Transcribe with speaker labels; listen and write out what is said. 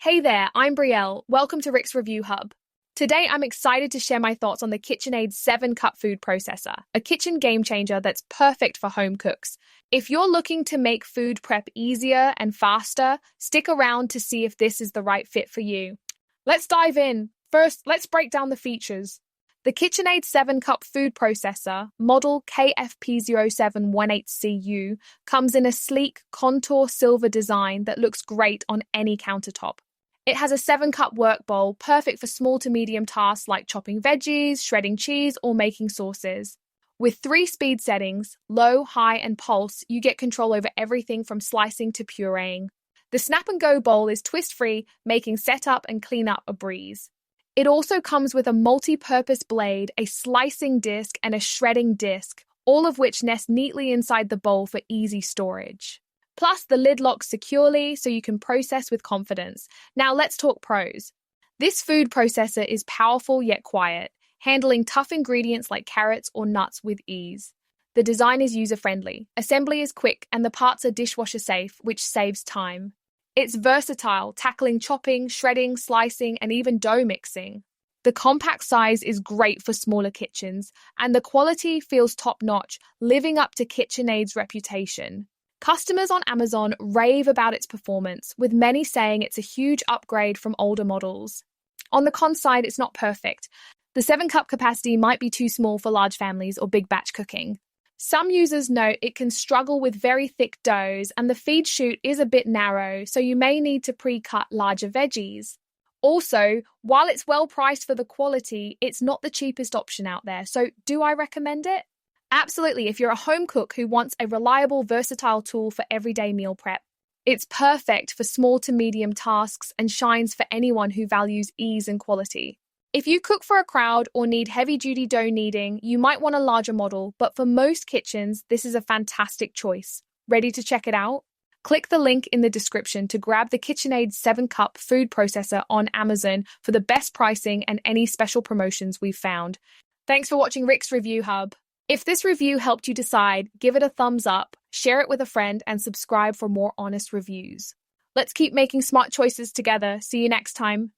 Speaker 1: Hey there, I'm Brielle. Welcome to Rick's Review Hub. Today I'm excited to share my thoughts on the KitchenAid 7-cup food processor, a kitchen game changer that's perfect for home cooks. If you're looking to make food prep easier and faster, stick around to see if this is the right fit for you. Let's dive in. First, let's break down the features. The KitchenAid 7-cup food processor, model KFP0718CU, comes in a sleek, contour silver design that looks great on any countertop. It has a 7-cup work bowl, perfect for small to medium tasks like chopping veggies, shredding cheese, or making sauces. With 3 speed settings, low, high, and pulse, you get control over everything from slicing to pureeing. The Snap and Go bowl is twist-free, making setup and cleanup a breeze. It also comes with a multi-purpose blade, a slicing disc, and a shredding disc, all of which nest neatly inside the bowl for easy storage. Plus, the lid locks securely so you can process with confidence. Now let's talk pros. This food processor is powerful yet quiet, handling tough ingredients like carrots or nuts with ease. The design is user-friendly, assembly is quick, and the parts are dishwasher safe, which saves time. It's versatile, tackling chopping, shredding, slicing, and even dough mixing. The compact size is great for smaller kitchens, and the quality feels top-notch, living up to KitchenAid's reputation. Customers on Amazon rave about its performance, with many saying it's a huge upgrade from older models. On the con side, it's not perfect. The 7-cup capacity might be too small for large families or big batch cooking. Some users note it can struggle with very thick doughs, and the feed chute is a bit narrow, so you may need to pre-cut larger veggies. Also, while it's well priced for the quality, it's not the cheapest option out there, so do I recommend it? Absolutely, if you're a home cook who wants a reliable, versatile tool for everyday meal prep. It's perfect for small to medium tasks and shines for anyone who values ease and quality. If you cook for a crowd or need heavy-duty dough kneading, you might want a larger model, but for most kitchens, this is a fantastic choice. Ready to check it out? Click the link in the description to grab the KitchenAid 7-cup food processor on Amazon for the best pricing and any special promotions we've found. Thanks for watching Rick's Review Hub. If this review helped you decide, give it a thumbs up, share it with a friend, and subscribe for more honest reviews. Let's keep making smart choices together. See you next time.